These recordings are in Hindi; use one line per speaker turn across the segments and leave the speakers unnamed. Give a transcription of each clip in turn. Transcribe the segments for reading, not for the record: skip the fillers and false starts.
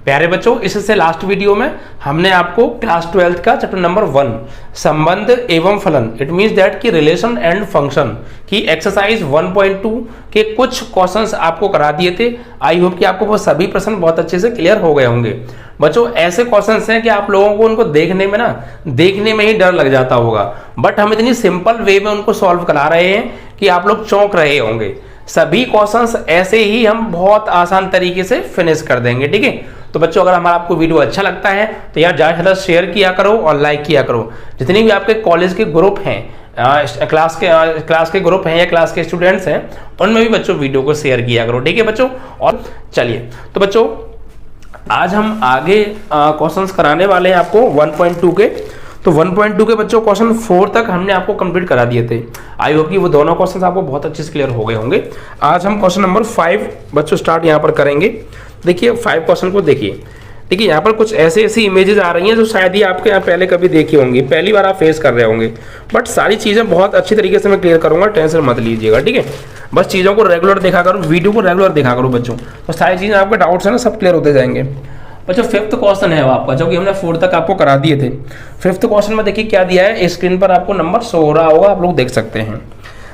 प्यारे बच्चों, इससे लास्ट वीडियो में हमने आपको क्लास 12 का चैप्टर नंबर 1 संबंध एवं फलन, इट मींस दैट की रिलेशन एंड फंक्शन की एक्सरसाइज 1.2 के कुछ क्वेश्चंस आपको करा दिए थे। आई होप कि आपको वो सभी प्रश्न बहुत अच्छे से क्लियर हो गए होंगे। बच्चों, ऐसे क्वेश्चंस हैं कि आप लोगों को उनको देखने में ही डर लग जाता होगा, बट हम इतनी सिंपल वे में उनको सॉल्व करा रहे हैं कि आप लोग चौंक रहे होंगे। सभी क्वेश्चंस ऐसे ही हम बहुत आसान तरीके से फिनिश कर देंगे, ठीक है। तो बच्चों, अगर हमारा आपको वीडियो अच्छा लगता है तो यार ज़्यादा से ज़्यादा शेयर किया करो और लाइक किया करो। जितनी भी आपके कॉलेज के ग्रुप हैं, क्लास के ग्रुप हैं या क्लास के स्टूडेंट्स हैं, उनमें भी बच्चों वीडियो को शेयर किया करो, ठीक है बच्चों। और चलिए, तो बच्चों आज हम आगे क्वेश्चंस कराने वाले हैं आपको 1.2 के। तो 1.2 के बच्चों क्वेश्चन 4 तक हमने आपको कंप्लीट करा दिए थे। आई होप कि वो दोनों क्वेश्चंस आपको बहुत अच्छे से क्लियर हो गए होंगे। आज हम क्वेश्चन नंबर 5 बच्चों स्टार्ट यहाँ पर करेंगे। देखिए 5 क्वेश्चन को देखिए यहाँ पर कुछ ऐसी इमेजेस आ रही हैं जो शायद ही आपके यहाँ पहले कभी देखी होंगी, पहली बार आप फेस कर रहे होंगे, बट सारी चीज़ें बहुत अच्छी तरीके से मैं क्लियर करूँगा, टेंशन मत लीजिएगा, ठीक है। बस चीज़ों को रेगुलर देखा करो, वीडियो को रेगुलर देखा करो बच्चों, तो सारी चीज़ें आपके डाउट्स हैं ना सब क्लियर होते जाएंगे। बच्चों 5th क्वेश्चन है आपका, जो कि हमने 4 तक आपको करा दिए थे। 5th क्वेश्चन में देखिए क्या दिया है, स्क्रीन पर आपको नंबर शो हो रहा होगा, आप लोग देख सकते हैं।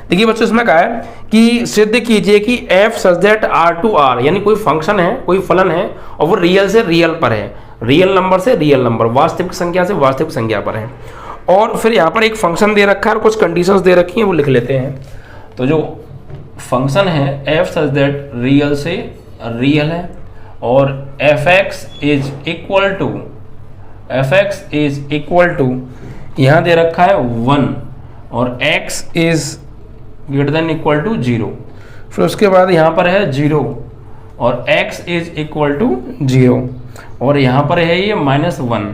देखिए बच्चों, इसमें कहा है कि सिद्ध कीजिए कि f सच दैट R2R, यानी कोई फंक्शन है, कोई फलन है और वो रियल से रियल पर है, रियल नंबर से रियल नंबर, वास्तविक संख्या से वास्तविक संख्या पर है। और फिर यहाँ पर एक फंक्शन दे रखा है और कुछ कंडीशंस दे रखी हैं, वो लिख लेते हैं। तो जो फंक्शन है f सच दैट रियल से रियल है और fx इज इक्वल टू यहाँ दे रखा है 1 और x is greater than equal to 0। फिर उसके बाद यहाँ पर है 0 और x इज इक्वल टू 0 और यहाँ पर है ये -1,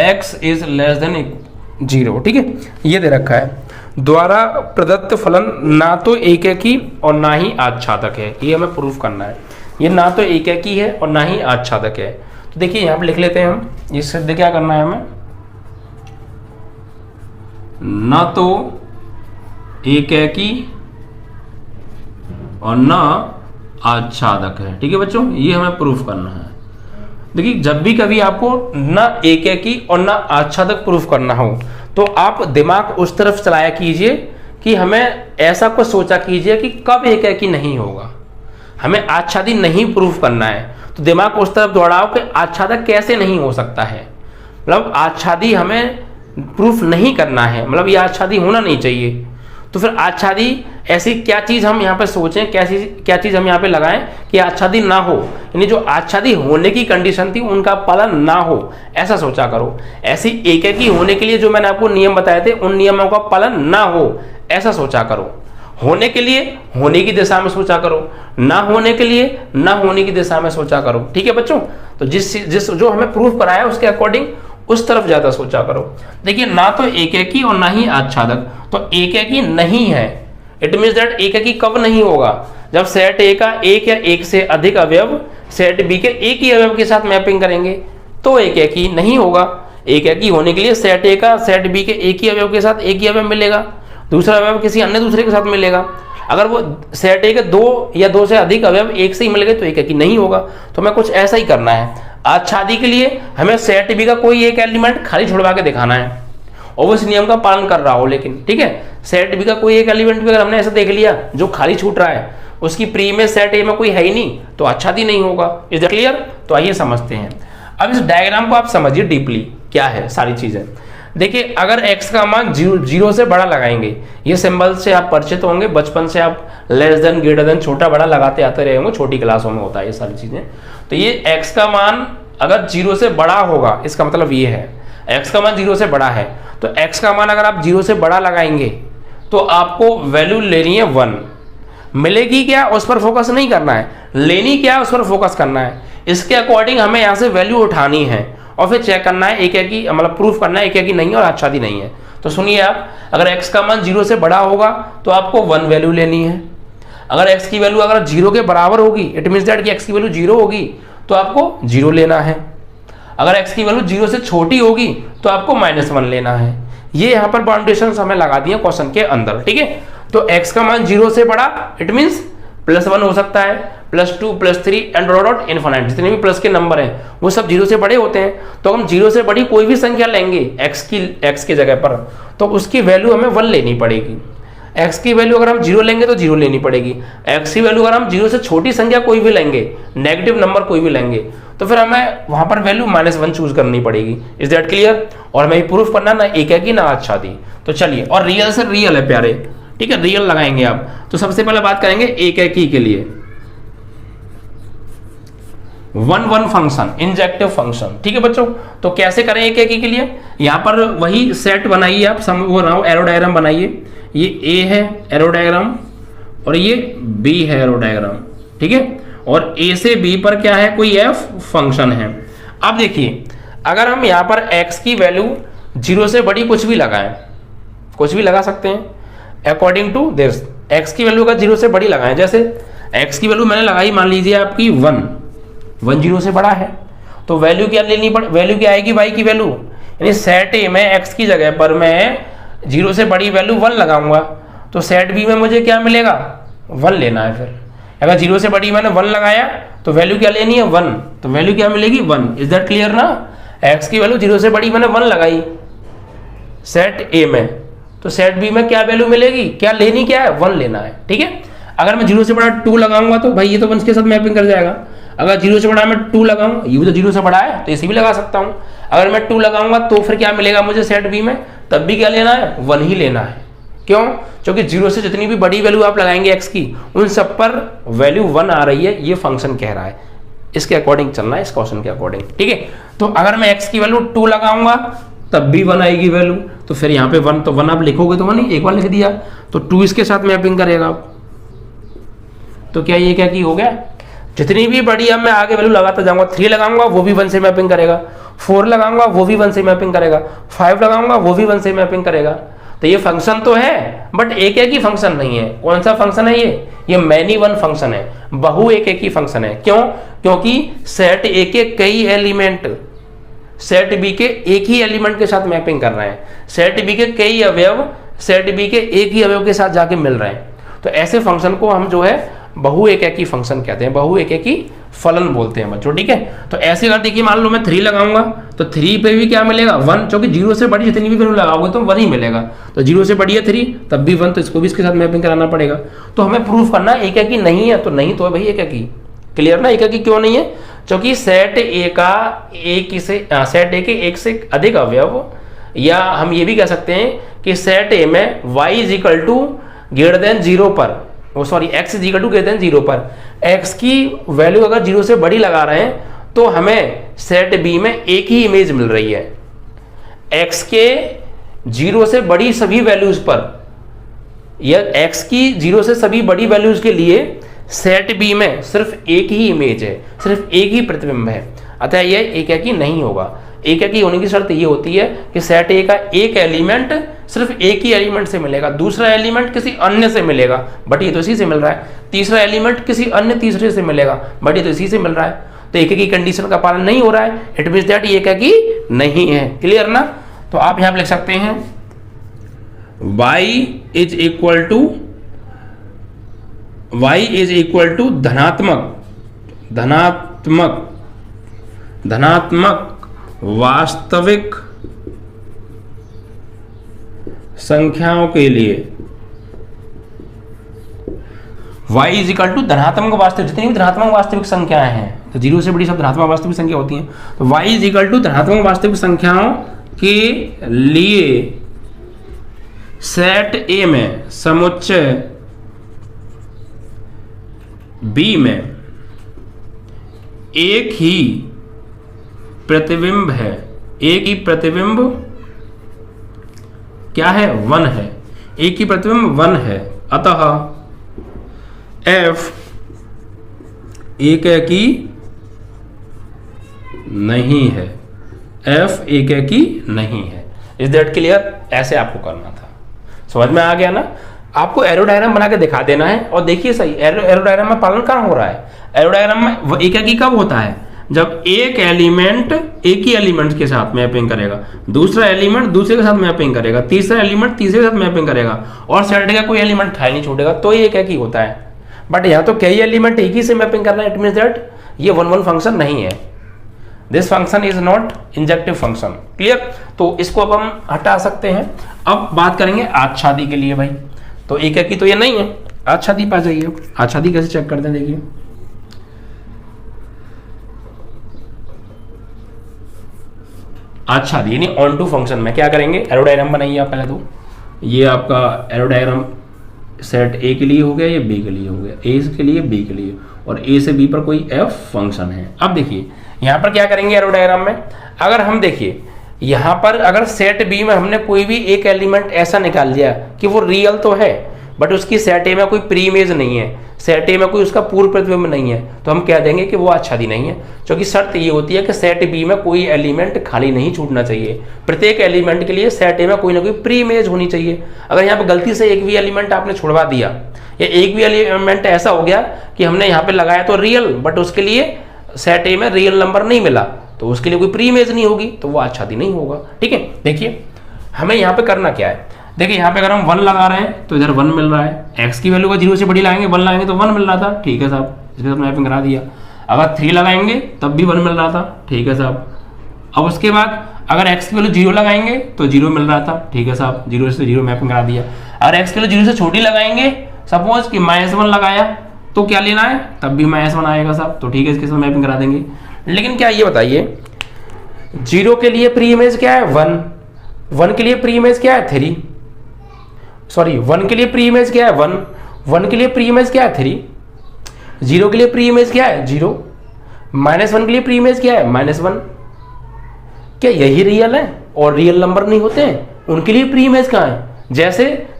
x इज लेस देन 0, ठीक है। ये दे रखा है। द्वारा प्रदत्त फलन ना तो एकैकी और ना ही आच्छादक है, ये हमें प्रूफ करना है। ये ना तो एकैकी है और ना ही आच्छादक है। तो देखिए यहाँ पे लिख लेते हैं हम, ये सिद्ध क्या करना है हमें, ना तो एकैकी और ना आच्छादक है, ठीक है बच्चों, ये हमें प्रूफ करना है। देखिए जब भी कभी आपको ना एकैकी और ना आच्छादक प्रूफ करना हो तो आप दिमाग उस तरफ चलाया कीजिए कि हमें ऐसा कुछ सोचा कीजिए कि कब एकैकी नहीं होगा, हमें आच्छादी नहीं प्रूफ करना है, तो दिमाग उस तरफ दौड़ाओ कि आच्छादक कैसे नहीं हो सकता है, मतलब आच्छादी हमें प्रूफ नहीं करना है, मतलब ये आच्छादी होना नहीं चाहिए। तो फिर आच्छादी ऐसी क्या चीज़ हम यहाँ पे सोचें, क्या चीज़ हम यहाँ पे लगाएं कि आच्छादी ना हो, यानी जो आच्छादी होने की कंडीशन थी उनका पालन ना हो, ऐसा सोचा करो। ऐसी एकैकी होने के लिए जो मैंने आपको नियम बताए थे उन नियमों का पालन ना हो, ऐसा सोचा करो। होने के लिए होने की दिशा में सोचा करो, ना होने के लिए ना होने की दिशा में सोचा करो, ठीक है बच्चों। तो जिस जो हमें प्रूफ कराया उसके अकॉर्डिंग उस तरफ ज्यादा सोचा करो। देखिए ना तो एकैकी और ना ही आच्छादक, तो एकैकी नहीं है, इट मींस दैट एकैकी कब नहीं होगा, जब सेट ए का एक या एक से अधिक अवयव सेट बी के एक ही अवयव के साथ मैपिंग करेंगे तो एकैकी नहीं होगा। एकैकी होने के लिए सेट ए का सेट बी के एक ही अवयव के साथ एक ही अवयव मिलेगा, दूसरा अवयव किसी अन्य दूसरे के साथ मिलेगा। अगर वो सेट ए के 2 या 2 से अधिक अवयव एक से ही मिल गए तो एकैकी नहीं होगा। तो हमें कुछ ऐसा ही करना है। आच्छादी के लिए हमें सेट बी का कोई एक एलिमेंट खाली छुड़वा के दिखाना है और वो इस नियम का पालन कर रहा हो, लेकिन ठीक है, सेट बी का कोई एक एलिमेंट भी अगर हमने ऐसा देख लिया जो खाली छूट रहा है, उसकी प्री में सेट ए में कोई है ही नहीं, तो आच्छादी नहीं होगा। Is that clear? तो आइए समझते हैं। अब इस डायग्राम को आप समझिए डीपली, क्या है सारी चीजें। देखिए अगर x का मान 0 से बड़ा लगाएंगे, ये सिंबल से आप परिचित होंगे, बचपन से आप लेस देन ग्रेटर देन छोटा बड़ा लगाते आते रहे होंगे, छोटी क्लासों में होता है ये सारी चीजें। तो ये x का मान अगर 0 से बड़ा होगा, इसका मतलब ये है x का मान 0 से बड़ा है, तो x का मान अगर आप 0 से बड़ा लगाएंगे तो आपको वैल्यू लेनी है 1। मिलेगी क्या उस पर फोकस नहीं करना है, लेनी क्या उस पर फोकस करना है। इसके अकॉर्डिंग हमें यहाँ से वैल्यू उठानी है और फिर चेक करना है एकैकी, मतलब प्रूफ करना है एकैकी नहीं है और आच्छादी नहीं है। तो सुनिए आप, अगर x का मान 0 से बड़ा होगा तो आपको 1 वैल्यू लेनी है। अगर x की वैल्यू अगर 0 के बराबर होगी, इट मींस दैट कि x की वैल्यू 0 होगी तो आपको 0 लेना है। अगर x की वैल्यू 0 से छोटी होगी तो आपको -1 लेना है। ये यहाँ पर बाउंडेशंस हमें लगा दिए क्वेश्चन के अंदर, ठीक है। तो x का मान 0 से बड़ा, इट मींस +1 हो सकता है, +2, +3 एंड डॉट इन्फिनिट, जितने भी प्लस के नंबर हैं वो सब 0 से बड़े होते हैं। तो हम 0 से बड़ी कोई भी संख्या लेंगे x की जगह पर, तो उसकी वैल्यू हमें 1 लेनी पड़ेगी। x की वैल्यू अगर हम 0 लेंगे तो 0 लेनी पड़ेगी। x की वैल्यू अगर हम 0 से छोटी संख्या कोई भी लेंगे, नेगेटिव नंबर कोई भी लेंगे, तो फिर हमें वहां पर वैल्यू -1 चूज करनी पड़ेगी। Is that clear? और हमें प्रूफ करना ना एक है कि ना आच्छादी। तो चलिए, और रियल से रियल है प्यारे, ठीक है, रियल लगाएंगे आप। तो सबसे पहले बात करेंगे एक एकी के लिए, 1 फंक्शन, इंजेक्टिव फंक्शन, ठीक है बच्चों। तो कैसे करें एक एकी के लिए? यहां पर वही सेट बनाइए आप, एरो डायग्राम बनाइए। ये ए है एरो डायग्राम और ये बी है एरो डायग्राम, ठीक है। और ए से बी पर क्या है, कोई एफ फंक्शन है। अब देखिए, अगर हम यहां पर एक्स की वैल्यू 0 से बड़ी कुछ भी लगाएं, कुछ भी लगा सकते हैं अकॉर्डिंग टू दिस, एक्स की वैल्यू का 0 से बड़ी लगाएं। जैसे एक्स की वैल्यू मैंने लगाई, मान लीजिए आपकी 1 0 से बड़ा है, तो वैल्यू क्या लेनी वैल्यू क्या आएगी वाई की वैल्यू, यानी सेट ए में एक्स की जगह पर मैं 0 से बड़ी वैल्यू 1 लगाऊंगा, तो सेट बी में मुझे क्या मिलेगा, 1 लेना है। फिर अगर 0 से बड़ी मैंने 1 लगाया तो वैल्यू क्या लेनी है, 1, तो वैल्यू क्या मिलेगी, 1। इज दैट क्लियर ना? एक्स की वैल्यू 0 से बड़ी मैंने 1 लगाई सेट ए में, तो सेट बी में क्या वैल्यू मिलेगी, क्या लेनी, क्या है, 1 लेना है, ठीक है। अगर मैं 0 से बड़ा 2 लगाऊंगा तो भाई ये तो 1 के साथ मैपिंग कर जाएगा। अगर 0 से बड़ा मैं 2 लगाऊं, ये भी तो 0 से बड़ा है तो इसे भी लगा सकता हूं। अगर मैं 2 लगाऊंगा तो फिर क्या मिलेगा मुझे सेट बी में, तब भी क्या लेना है, 1 ही लेना है। क्यों? क्योंकि 0 से जितनी भी बड़ी वैल्यू आप लगाएंगे एक्स की, उन सब पर वैल्यू 1 आ रही है, ये फंक्शन कह रहा है। इसके अकॉर्डिंग चलना है, इस क्वेश्चन के अकॉर्डिंग, ठीक है। तो अगर मैं एक्स की वैल्यू 2 लगाऊंगा तब भी 1 आएगी वैल्यू, तो फिर यहाँ पे 1, तो 1 आप लिखोगे तो 1 ही, एक बार लिख दिया, तो 2 इसके साथ मैपिंग करेगा आप। तो क्या ये क्या की हो गया, जितनी भी बड़ी अब मैं आगे वैल्यू लगाता जाऊंगा, 3 लगाऊंगा वो भी 1 से मैपिंग करेगा, 4 लगाऊंगा वो भी 1 से मैपिंग करेगा, 5 लगाऊंगा वो भी 1 से मैपिंग करेगा। तो ये फंक्शन तो है बट एक ही फंक्शन नहीं है। कौन सा फंक्शन है ये मैनी वन फंक्शन है, बहु एक ही फंक्शन है। क्यों? क्योंकि सेट ए के कई एलिमेंट सेट बी के एक ही एलिमेंट के साथ मैपिंग कर रहे हैं, सेट बी के कई अवयव सेट बी के एक ही अवयव के साथ जाके मिल रहे हैं। तो ऐसे फंक्शन को हम जो है बहु एक फंक्शन कहते हैं, बहु एक फलन बोलते हैं बच्चों, ठीक है। तो ऐसे अगर देखिए, मान लो मैं 3 लगाऊंगा तो 3 पे भी क्या मिलेगा, 1, क्योंकि 0 से बड़ी जितनी भी वैल्यू लगाओगे तो 1 ही मिलेगा। तो 0 से बड़ी है 3 तब भी 1, तो इसको भी इसके साथ मैपिंग कराना पड़ेगा। तो हमें प्रूफ करना है एक ही नहीं है, तो नहीं तो है भाई एक ही। क्लियर ना? एक ही क्यों नहीं है? क्योंकि सेट ए का सेट ए के एक से अधिक अवयव, या हम ये भी कह सकते हैं कि सेट ए में y ग्रेटर देन 0 पर, x ग्रेटर देन 0 पर x की वैल्यू अगर 0 से बड़ी लगा रहे हैं तो हमें सेट बी में एक ही इमेज मिल रही है। x के 0 से बड़ी सभी वैल्यूज पर, या x की 0 से सभी बड़ी वैल्यूज के लिए सेट बी में सिर्फ एक ही इमेज है, सिर्फ एक ही प्रतिबिंब है। अतः यह एक ही नहीं होगा। एक ही होने की शर्त ये होती है कि सेट ए का एक एलिमेंट सिर्फ एक ही एलिमेंट से मिलेगा, दूसरा एलिमेंट किसी अन्य से मिलेगा, बट ये तो इसी से मिल रहा है। तीसरा एलिमेंट किसी अन्य तीसरे से मिलेगा, बट ये तो इसी से मिल रहा है। तो एक ही कंडीशन का पालन नहीं हो रहा है, इट मींस दैट ये एक ही नहीं है। क्लियर ना? तो आप यहां पर लिख सकते हैं y इज इक्वल टू धनात्मक वास्तविक संख्याओं के लिए, y इज इक्वल टू धनात्मक वास्तविक, जितनी भी धनात्मक वास्तविक संख्याएं हैं, तो 0 से बड़ी सब धनात्मक वास्तविक संख्या होती हैं, तो y इज इक्वल टू धनात्मक वास्तविक संख्याओं के लिए सेट ए में समुच्चय बी में एक ही प्रतिबिंब है, एक ही प्रतिबिंब क्या है, 1 है, एक ही प्रतिबिंब 1 है। अतः f एक ही नहीं है, f एक ही नहीं है। Is that clear? ऐसे आपको करना था। समझ में आ गया ना? आपको एरो डायग्राम बना के दिखा देना है, और देखिए सही एरो डायग्राम में पालन कहाँ हो रहा है। एरो डायग्राम में एक ही कब होता है, जब एक एलिमेंट एक ही एलिमेंट के साथ मैपिंग करेगा, दूसरा एलिमेंट दूसरे के साथ मैपिंग करेगा, तीसरा एलिमेंट तीसरे के साथ मैपिंग करेगा, और सेट का कोई एलिमेंट खाली नहीं छोड़ेगा, तो ये एक ही होता है। बट यहाँ तो कई एलिमेंट एक ही से मैपिंग करना है, इट मीन्स दैट ये 1 1 फंक्शन नहीं है, this function is not injective function. Clear? तो इसको अब हम हटा सकते हैं। अब बात करेंगे आच्छादी के लिए भाई, तो एक की तो ये नहीं है, आच्छादी पा जाइए। आच्छादी कैसे चेक करते हैं, देखिए आच्छादी यानी ऑन टू फंक्शन में क्या करेंगे, एरो डायग्राम बनाइए आप पहले। तो ये आपका एरो डायग्राम सेट ए के लिए हो गया, ये बी के लिए हो गया, ए के लिए बी के लिए, और ए से बी पर कोई एफ फंक्शन है। अब देखिए यहाँ पर क्या करेंगे एरो डायग्राम में, अगर हम देखिए यहाँ पर अगर सेट बी में हमने कोई भी एक एलिमेंट ऐसा निकाल लिया कि वो रियल तो है बट उसकी सेट ए में कोई प्री इमेज नहीं है, सेट ए में कोई उसका पूर्व प्रतिबिंब नहीं है, तो हम कह देंगे कि वो आच्छादी नहीं है। क्योंकि शर्त ये होती है कि सेट बी में कोई एलिमेंट खाली नहीं छूटना चाहिए, प्रत्येक एलिमेंट के लिए सेट ए में कोई ना कोई प्री इमेज होनी चाहिए। अगर यहाँ पर गलती से एक भी एलिमेंट आपने छुड़वा दिया या एक भी एलिमेंट ऐसा हो गया कि हमने यहाँ पे लगाया तो रियल बट उसके लिए सेट ए में रियल नंबर नहीं मिला, तो उसके लिए कोई प्री इमेज नहीं होगी, तो वो आच्छादी नहीं होगा। ठीक है, देखिए हमें यहाँ पे करना क्या है, देखिए यहाँ पे अगर हम 1 लगा रहे हैं तो इधर 1 मिल रहा है, x की वैल्यू को 0 से बड़ी लगाएंगे 1 लगाएंगे तो 1 मिल रहा था, ठीक है साहब, इसके साथ मैपिंग करा दिया। अगर 3 लगाएंगे तब भी 1 मिल रहा था, ठीक है साहब। अब उसके बाद अगर x की वैल्यू 0 लगाएंगे तो 0 मिल रहा था, ठीक है साहब, 0 से 0 मैपिंग करा दिया। अगर x की वैल्यू 0 से छोटी लगाएंगे, सपोज कि -1 लगाया तो क्या लेना है, तब भी -1 आएगा साहब, तो ठीक है इसके साथ मैपिंग करा देंगे। लेकिन क्या ये बताइए 0 के लिए प्री इमेज क्या है 1, 1 के लिए प्री इमेज क्या है 3, सॉरी 1 के लिए प्री इमेज क्या है 1, 1 के लिए प्री इमेज क्या है 3, 0 के लिए प्री इमेज क्या है 0, -1 के लिए प्री इमेज क्या है -1। क्या यही रियल है और रियल नंबर नहीं होते हैं, उनके लिए प्री इमेज कहाँ है?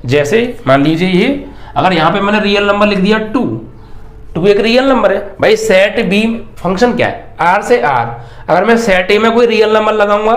जैसे मान लीजिए ये अगर यहाँ पे मैंने रियल नंबर लिख दिया 2 एक रियल नंबर है भाई, सेट बी फंक्शन क्या है R से R, अगर मैं सेट ए में कोई रियल नंबर लगाऊंगा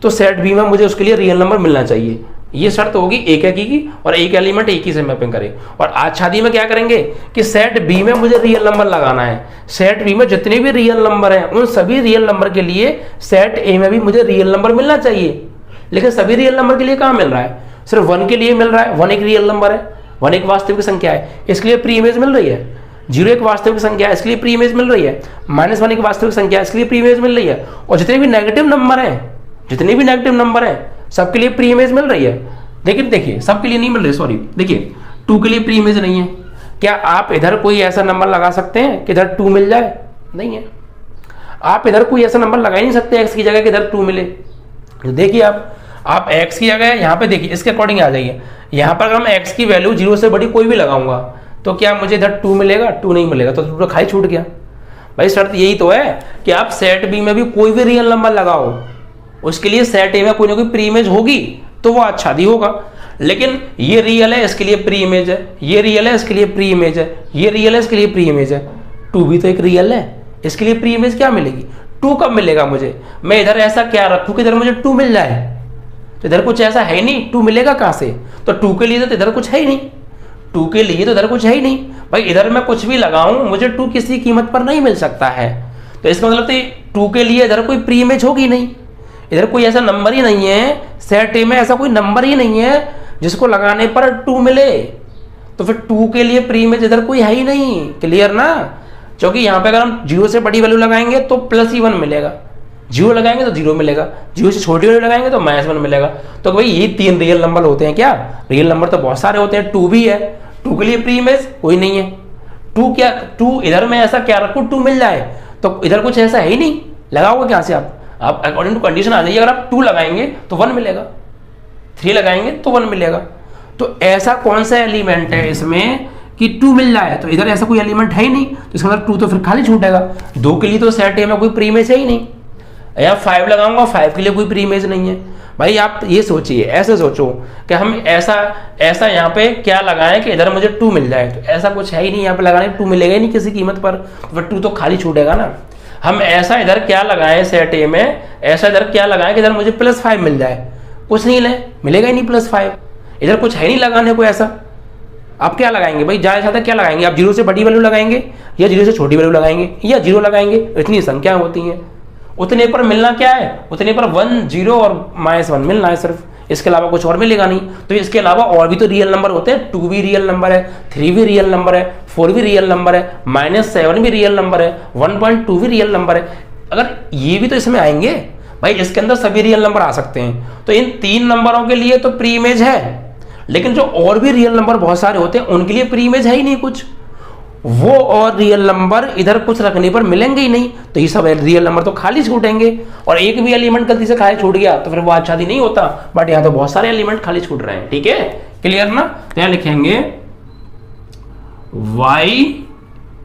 तो सेट बी में मुझे उसके लिए रियल नंबर मिलना चाहिए, ये शर्त होगी एक की और एक एलिमेंट एक ही से मैपिंग करे। और आच्छादी में क्या करेंगे कि सेट बी में मुझे रियल नंबर लगाना है, सेट बी में जितने भी रियल नंबर हैं उन सभी रियल नंबर के लिए सेट ए में भी मुझे रियल नंबर मिलना चाहिए। लेकिन सभी रियल नंबर के लिए कहाँ मिल रहा है, सिर्फ 1 के लिए मिल रहा है, 1 एक रियल नंबर है, 1 एक वास्तविक संख्या है, इसके लिए प्री इमेज मिल रही है, 0 एक वास्तविक संख्या है, इसके लिए प्री इमेज मिल रही है, -1 एक वास्तविक संख्या है, इसके लिए प्री इमेज मिल रही है, और जितने भी नेगेटिव नंबर हैं सबके लिए प्री इमेज मिल रही है। लेकिन देखिए सबके लिए नहीं मिल रही, सॉरी देखिए 2 के लिए प्री इमेज नहीं है। क्या आप इधर कोई ऐसा नंबर लगा सकते हैं कि इधर 2 मिल जाए? नहीं है। आप इधर कोई ऐसा नंबर लगा ही नहीं सकते x की जगह कि इधर 2 मिले। तो देखिए आप x की जगह यहाँ पे देखिए इसके अकॉर्डिंग आ जाइए, यहाँ पर अगर मैं x की वैल्यू 0 से बड़ी कोई भी लगाऊंगा तो क्या मुझे इधर 2 मिलेगा? 2 नहीं मिलेगा, तो खाई छूट गया भाई। शर्त यही तो है कि आप सेट बी में भी कोई भी रियल नंबर लगाओ, उसके लिए सेट ए में कोई ना कोई प्री इमेज होगी तो वो आच्छादी होगा। लेकिन ये रियल है इसके लिए प्री इमेज है, ये रियल है इसके लिए प्री इमेज है, ये रियल है इसके लिए प्री इमेज है, 2 भी तो एक रियल है, इसके लिए प्री इमेज क्या मिलेगी? 2 कब मिलेगा मुझे? मैं इधर ऐसा क्या रखूं कि इधर मुझे 2 मिल जाए? तो इधर कुछ ऐसा है नहीं, 2 मिलेगा कहां से? तो 2 के लिए तो इधर कुछ है ही नहीं, 2 के लिए तो इधर कुछ है ही नहीं भाई। इधर मैं कुछ भी लगाऊं मुझे 2 किसी कीमत पर नहीं मिल सकता है, तो इसका मतलब तो 2 के लिए इधर कोई प्री इमेज होगी नहीं, इधर कोई ऐसा नंबर ही नहीं है, सेट ए में ऐसा कोई नंबर ही नहीं है जिसको लगाने पर 2 मिले, तो फिर 2 के लिए प्री इमेज इधर कोई है ही नहीं। क्लियर ना? क्योंकि यहाँ पे अगर हम 0 से बड़ी वैल्यू लगाएंगे तो +1 मिलेगा, 0 लगाएंगे तो 0 मिलेगा, 0 से छोटी वैल्यू लगाएंगे तो -1 मिलेगा। तो भाई ये 3 रियल नंबर होते हैं क्या? रियल नंबर तो बहुत सारे होते हैं, 2 भी है, 2 के लिए प्री इमेज कोई नहीं है। 2 इधर में ऐसा क्या रखूँ 2 मिल जाए? तो इधर कुछ ऐसा है ही नहीं, लगाओगे कहाँ से आप अकॉर्डिंग टू कंडीशन आ जाइए। अगर आप 2 लगाएंगे तो 1 मिलेगा, 3 लगाएंगे तो 1 मिलेगा। तो ऐसा कौन सा एलिमेंट है इसमें कि 2 मिल जाए? तो इधर ऐसा कोई एलिमेंट है ही नहीं, तो इसका मतलब 2 तो फिर खाली छूटेगा। 2 के लिए तो सेट ए में कोई प्री इमेज है ही नहीं। या 5 लगाऊंगा, 5 के लिए कोई प्री इमेज नहीं है। भाई आप ये सोचिए, ऐसे सोचो कि हम ऐसा यहाँ पे क्या लगाएं कि इधर मुझे 2 मिल जाए, तो ऐसा कुछ है ही नहीं यहाँ पे लगाने, 2 मिलेगा ही नहीं किसी कीमत पर, तो फिर 2 तो खाली छूटेगा ना। हम ऐसा इधर क्या लगाएं सेट ए में, ऐसा इधर क्या लगाएं कि इधर मुझे +5 मिल जाए, कुछ नहीं मिलेगा ही नहीं +5, इधर कुछ है नहीं लगाने को ऐसा। आप क्या लगाएंगे भाई? ज़्यादा से ज़्यादा क्या लगाएंगे आप? 0 से बड़ी वैल्यू लगाएंगे या 0 से छोटी वैल्यू लगाएंगे या 0 लगाएंगे? इतनी संख्या होती हैं, उतने पर मिलना क्या है? उतने पर 1 0 और -1 मिलना है सिर्फ, इसके अलावा कुछ और मिलेगा नहीं। तो इसके अलावा और भी तो रियल नंबर होते हैं, 2 भी रियल नंबर है, 3 भी रियल नंबर है, 4 भी रियल नंबर है, -7 भी रियल नंबर है, 1.2 भी रियल नंबर है। अगर ये भी तो इसमें आएंगे भाई, इसके अंदर सभी रियल नंबर आ सकते हैं। तो इन 3 नंबरों के लिए तो प्री इमेज है, लेकिन जो और भी रियल नंबर बहुत सारे होते हैं उनके लिए प्री इमेज है ही नहीं कुछ। वो और रियल नंबर इधर कुछ रखने पर मिलेंगे ही नहीं, तो ये सब रियल नंबर तो खाली छूटेंगे। और एक भी एलिमेंट गलती से खाली छूट गया तो फिर वो आच्छादी नहीं होता, बट यहाँ तो बहुत सारे एलिमेंट खाली छूट रहे हैं। ठीक है, क्लियर ना? तो यहाँ लिखेंगे y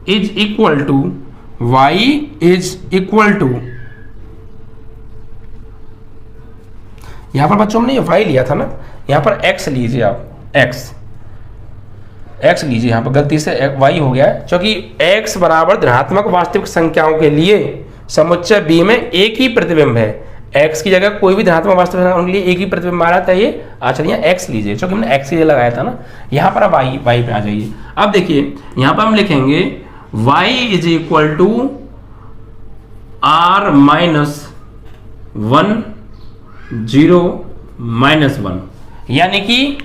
इज इक्वल टू यहां पर बच्चों हमने ये y लिया था ना, यहां पर x लीजिए आप, x लीजिए, यहां पर गलती से y हो गया है, क्योंकि x बराबर धनात्मक वास्तविक संख्याओं के लिए समुच्चय B में एक ही प्रतिबिंब है। x की जगह कोई भी धनात्मक वास्तविक संख्या उनके लिए एक ही प्रतिबिंब आ रहा था। ये अच्छा यहाँ x लीजिए, क्योंकि हमने x लिए लगाया था ना, यहाँ पर अब y पे आ जाइए। अब देखिए यहाँ पर हम लिखेंगे y is equal to r minus 1 0 -1, यानी कि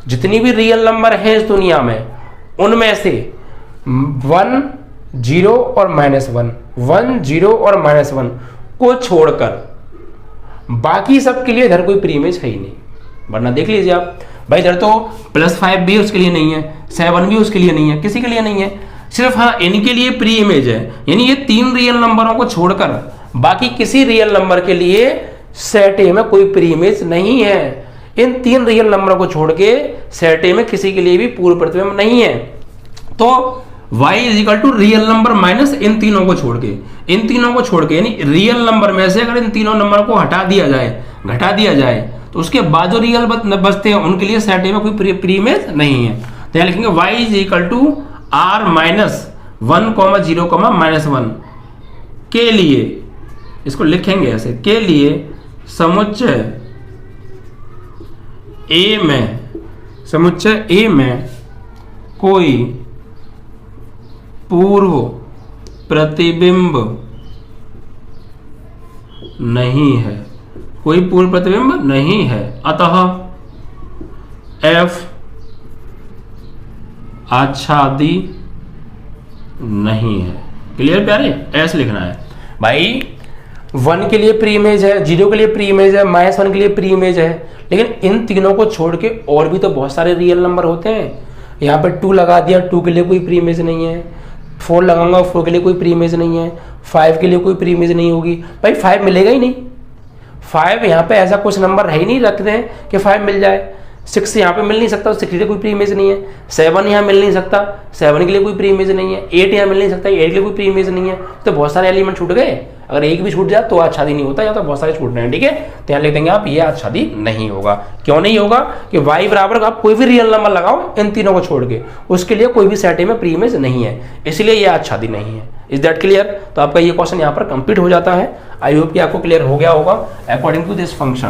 जितनी भी रियल नंबर है इस दुनिया में उनमें से 1 0 और -1, 1 0 और -1 को छोड़कर बाकी सब के लिए इधर कोई प्री इमेज है ही नहीं। वरना देख लीजिए आप भाई, इधर तो +5 भी उसके लिए नहीं है, 7 भी उसके लिए नहीं है, किसी के लिए नहीं है, सिर्फ हाँ इनके लिए प्री इमेज है। यानी ये 3 रियल नंबरों को छोड़कर बाकी किसी रियल नंबर के लिए सेट ए में कोई प्री इमेज नहीं है। इन 3 रियल नंबरों को छोड़ के सेट ए में किसी के लिए भी पूर्व प्रतिबिंब नहीं है। तो y is equal to real number minus इन तीनों को छोड़ के, यानी रियल नंबर में से अगर इन तीनों नंबर को घटा दिया जाए तो उसके बाद जो रियल बचते हैं उनके लिए सेट ए में कोई प्री इमेज नहीं है। तो यहाँ लिखेंगे y is equal to r minus 1 0 -1 के लिए, इसको लिखेंगे ऐसे, के लिए समुच्चय ए में कोई पूर्व प्रतिबिंब नहीं है, अतः f आच्छादी नहीं है। क्लियर प्यारे? ऐसे लिखना है भाई, 1 के लिए प्री इमेज है, 0 के लिए प्री इमेज है, -1 के लिए प्री इमेज है, लेकिन इन तीनों को छोड़ के और भी तो बहुत सारे रियल नंबर होते हैं। यहाँ पर 2 लगा दिया, 2 के लिए कोई प्री इमेज नहीं है, 4 लगाऊंगा, 4 के लिए कोई प्री इमेज नहीं है, 5 के लिए कोई प्री इमेज नहीं होगी भाई, 5 मिलेगा ही नहीं। 5 यहाँ पे ऐसा कुछ नंबर है ही नहीं रखते हैं कि 5 मिल जाए। 6 यहाँ पे मिल नहीं सकता, 6 के लिए कोई प्री इमेज नहीं है। 7 यहाँ मिल नहीं सकता, 7 के लिए कोई प्री इमेज नहीं है। 8 यहाँ मिल नहीं सकता, 8 के लिए कोई प्री इमेज नहीं है। तो बहुत सारे एलिमेंट छूट गए। अगर एक भी छूट जाए तो आच्छादी नहीं होता, या तो बहुत सारे छूट रहे हैं। ठीक है, तो यहाँ लिख देंगे आप, ये आच्छादी नहीं होगा। क्यों नहीं होगा? कि y बराबर आप कोई भी रियल नंबर लगाओ इन तीनों को छोड़ के, उसके लिए कोई भी सेट में प्री इमेज नहीं है, इसलिए ये आच्छादी नहीं है। Is that clear? तो आपका ये क्वेश्चन यहाँ पर कंप्लीट हो जाता है। आई होप कि आपको क्लियर हो गया होगा अकॉर्डिंग टू दिस फंक्शन।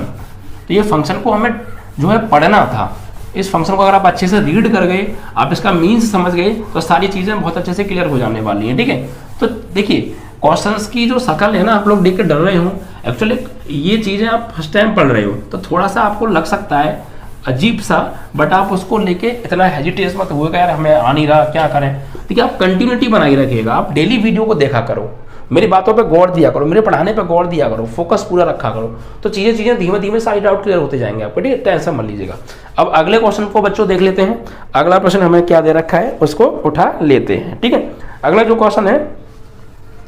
तो ये फंक्शन को हमें जो है पढ़ना था। इस फंक्शन को अगर आप अच्छे से रीड कर गए, आप इसका मीन्स समझ गए, तो सारी चीजें बहुत अच्छे से क्लियर हो जाने वाली हैं। ठीक है, तो देखिए क्वेश्चंस की जो शकल है ना, आप लोग देख के डर रहे हो। एक्चुअली ये चीजें आप फर्स्ट टाइम पढ़ रहे हो तो थोड़ा सा आपको लग सकता है अजीब सा, बट आप उसको लेके इतना हेजिटेट मत होगा यार हमें आ नहीं रहा क्या करें। देखिए आप कंटिन्यूटी बनाई रखिएगा, आप डेली वीडियो को देखा करो, मेरी बातों पे गौर दिया करो, मेरे पढ़ाने पे गौर दिया करो, फोकस पूरा रखा करो, तो चीजें धीमे धीमे सारे डाउट क्लियर होते जाएंगे आपको। ठीक है, टेंशन मत लीजिएगा। अब अगले क्वेश्चन को बच्चों देख लेते हैं। अगला प्रश्न हमें क्या दे रखा है उसको उठा लेते हैं। ठीक है, अगला जो क्वेश्चन है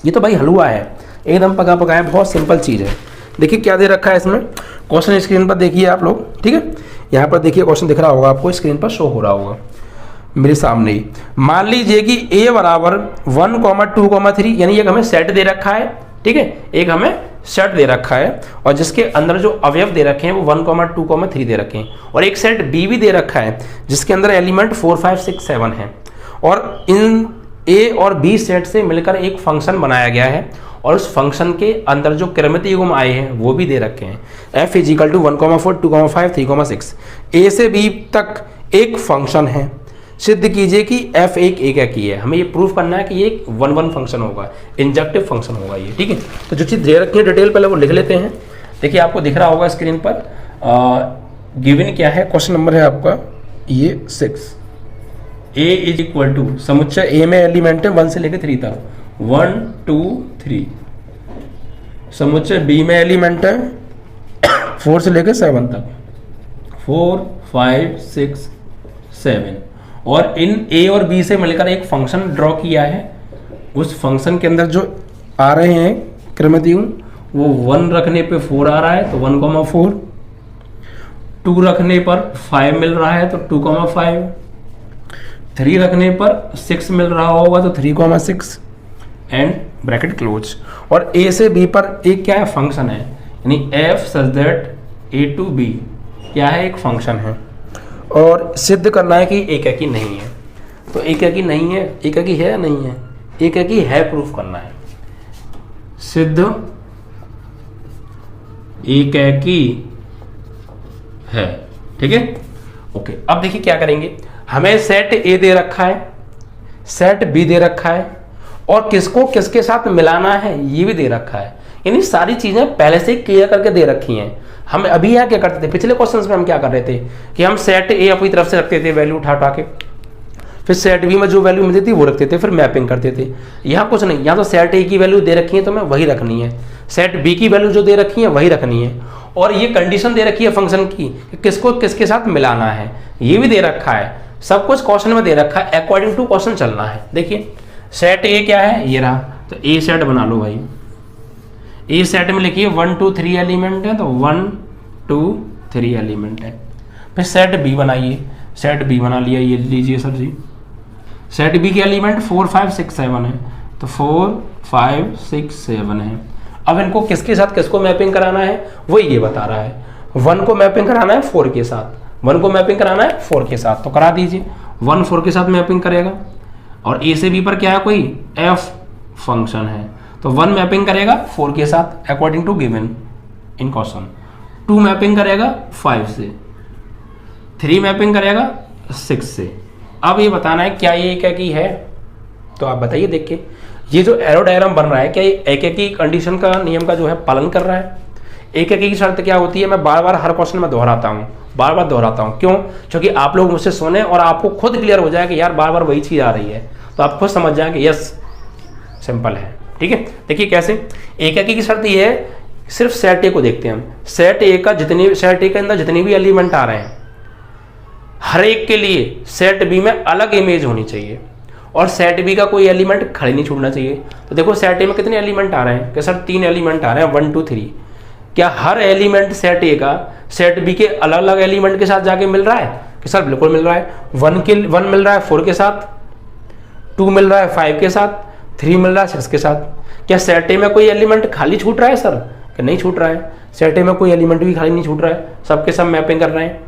ये तो भाई हलवा है, एकदम पका पकाया, बहुत सिंपल चीज है। देखिए क्या दे रखा है इसमें, क्वेश्चन स्क्रीन पर देखिए आप लोग। ठीक है, यहाँ पर देखिए क्वेश्चन दिख रहा होगा आपको, स्क्रीन पर शो हो रहा होगा मेरे सामने ही। मान लीजिए कि a बराबर 1, 2, 3, यानी एक हमें सेट दे रखा है। ठीक है, एक हमें सेट दे रखा है और जिसके अंदर जो अवयव दे रखे हैं वो 1, 2, 3 दे रखे हैं, और एक सेट b भी दे रखा है जिसके अंदर एलिमेंट 4, 5, 6, 7 है, और इन a और b सेट से मिलकर एक फंक्शन बनाया गया है, और उस फंक्शन के अंदर जो क्रमित युग्म आए हैं वो भी दे रखे हैं। f = 1, 4, 2, 5, 3, 6 a से b तक एक फंक्शन है। सिद्ध कीजिए कि f एक एककी है। हमें ये प्रूफ करना है कि ये एक 1 फंक्शन होगा, इंजेक्टिव फंक्शन होगा ये। ठीक है, तो जो चीज़ दे रखी है डिटेल पहले वो लिख लेते हैं। देखिए आपको दिख रहा होगा स्क्रीन पर गिवन क्या है, क्वेश्चन नंबर है आपका ये 6। ए इज इक्वल टू, समुच्चय ए में एलिमेंट है 1 से लेकर 3 तक, 1 2 3। समुच्चय बी में एलिमेंट है 4 से लेकर 7 तक, 4 5 6 7। और इन ए और बी से मिलकर एक फंक्शन ड्रॉ किया है। उस फंक्शन के अंदर जो आ रहे हैं क्रमित वो 1 रखने पे 4 आ रहा है तो 1,4, 2 रखने पर 5 मिल रहा है तो 2,5, 3 रखने पर 6 मिल रहा होगा तो 3,6 एंड ब्रैकेट क्लोज। और ए से बी पर एक क्या है, फंक्शन है, यानी F such that A to B क्या है, एक फंक्शन है। और सिद्ध करना है कि एककी नहीं है। तो एककी नहीं है, एककी है या नहीं है, एककी है प्रूफ करना है। सिद्ध एककी है, ठीक है, ओके। अब देखिए क्या करेंगे, हमें सेट ए दे रखा है, सेट बी दे रखा है, और किसको किसके साथ मिलाना है ये भी दे रखा है। यानी सारी चीजें पहले से क्लियर करके दे रखी हैं। हम अभी यहाँ क्या करते थे, पिछले क्वेश्चंस में हम क्या कर रहे थे कि हम सेट ए अपनी तरफ से रखते थे वैल्यू उठा के, फिर सेट बी में जो वैल्यू मिलती थी वो रखते थे, फिर मैपिंग करते थे। यहाँ कुछ नहीं, यहाँ तो सेट ए की वैल्यू दे रखी है तो मैं वही रखनी है, सेट बी की वैल्यू जो दे रखी है वही रखनी है, और ये कंडीशन दे रखी है फंक्शन की कि किसको किसके साथ मिलाना है ये भी दे रखा है। सब कुछ क्वेश्चन में दे रखा है, अकॉर्डिंग टू क्वेश्चन चलना है। देखिए सेट ए क्या है, ये रहा, तो ए सेट बना लो भाई। ए सेट में लिखिए 1 2 3 एलिमेंट है तो 1 2 3 एलिमेंट है। फिर सेट बी बनाइए, सेट बी बना लिया, ये लीजिए सर जी। सेट बी के एलिमेंट 4 5 6 7 है तो 4 5 6 7 है। अब इनको किसके साथ किसको मैपिंग कराना है वो ये बता रहा है। 1 को मैपिंग कराना है 4 के साथ, 1 को मैपिंग कराना है 4 के साथ, तो करा दीजिए। 1 4 के साथ मैपिंग करेगा, और ए से बी पर क्या है, कोई एफ फंक्शन है तो 1 मैपिंग करेगा 4 के साथ according to given in question, 2 mapping करेगा 5 से, 3 मैपिंग करेगा 6 से। अब ये बताना है क्या ये एककी है, तो आप बताइए देख के। ये जो एरो डायग्राम बन रहा है क्या ये एककी कंडीशन का नियम का जो है पालन कर रहा है। एककी की शर्त क्या होती है, मैं बार बार हर क्वेश्चन में दोहराता हूँ, बार बार दोहराता हूँ, क्यों, क्योंकि आप लोग मुझसे सुने और आपको खुद क्लियर हो जाए कि यार बार बार वही चीज आ रही है, तो आप खुद समझ जाए कि यस सिंपल है। ठीक है, देखिए कैसे। एककी की शर्त ये है, सिर्फ सेट ए को देखते हैं हम। सेट ए का सेट ए के अंदर जितने भी एलिमेंट आ रहे हैं हर एक के लिए सेट बी में अलग इमेज होनी चाहिए, और सेट बी का कोई एलिमेंट खाली नहीं छूटना चाहिए। तो देखो सेट ए में कितने एलिमेंट आ रहे हैं, कि सर 3 एलिमेंट आ रहे हैं 1 2 3। क्या हर एलिमेंट सेट ए का सेट बी के अलग अलग एलिमेंट के साथ जाके मिल रहा है, कि सर बिल्कुल मिल रहा है। 1 मिल रहा है 4 के साथ, 2 मिल रहा है 5 के साथ, 3 मिल रहा है 6 के साथ। क्या सेट ए में कोई एलिमेंट खाली छूट रहा है सर, कि नहीं छूट रहा है। सेट ए में कोई एलिमेंट भी खाली नहीं छूट रहा है, सबके सब मैपिंग कर रहे हैं।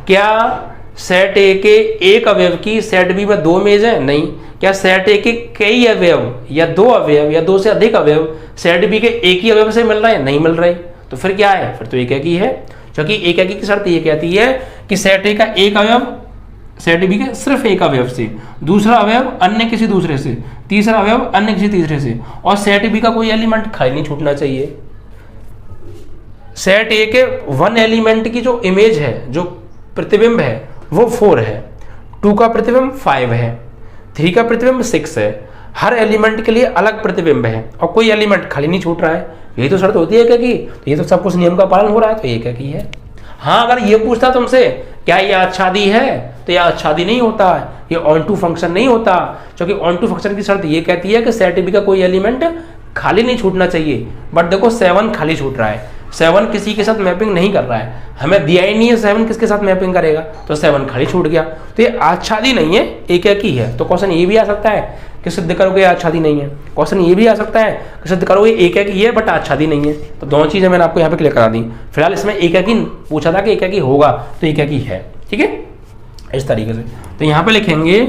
क्या सेट ए के एक अवयव की सेट बी में 2 इमेज है, नहीं। क्या सेट ए के कई अवयव या 2 अवयव या 2 से अधिक अवयव सेट बी के एक ही अवयव से मिल रहे हैं, नहीं मिल रहे। तो फिर क्या है, फिर तो एककी है, क्योंकि एककी की शर्त ये कहती है कि सेट ए का एक अवयव सेट बी के सिर्फ एक अवयव से, दूसरा अवयव अन्य किसी दूसरे से, तीसरा अवयव अन्य किसी तीसरे से, और सेट बी का कोई एलिमेंट खाली नहीं छूटना चाहिए। सेट ए के 1 एलिमेंट की जो इमेज है, जो प्रतिबिंब है वो 4 है, 2 का प्रतिबिंब 5 है, 3 का प्रतिबिंब 6 है। हर एलिमेंट के लिए अलग प्रतिबिंब है और कोई एलिमेंट खाली नहीं छूट रहा है। यही तो शर्त होती है एककी, तो ये तो सब कुछ नियम का पालन हो रहा है, तो एककी है। हाँ, अगर ये पूछता तुमसे क्या ये आच्छादी है, तो यह आच्छादी नहीं होता, ये ऑन टू फंक्शन नहीं होता, क्योंकि ऑन टू फंक्शन की शर्त ये कहती है कि सेट बी का कोई एलिमेंट खाली नहीं छूटना चाहिए। बट देखो 7 खाली छूट रहा है, 7 किसी के साथ मैपिंग नहीं कर रहा है, हमें दिया ही नहीं है 7 किसके साथ मैपिंग करेगा, तो 7 खाली छूट गया, तो ये आच्छादी नहीं है, एककी है। तो क्वेश्चन ये भी आ सकता है कि सिद्ध करोगे आच्छादी नहीं है, क्वेश्चन ये भी आ सकता है कि सिद्ध करोगे एककी है बट आच्छादी नहीं है। तो दोनों चीजें मैंने आपको यहाँ पे क्लियर करा दी। फिलहाल इसमें एककी पूछा था कि एककी होगा, तो एककी है। ठीक है, इस तरीके से। तो यहाँ पे लिखेंगे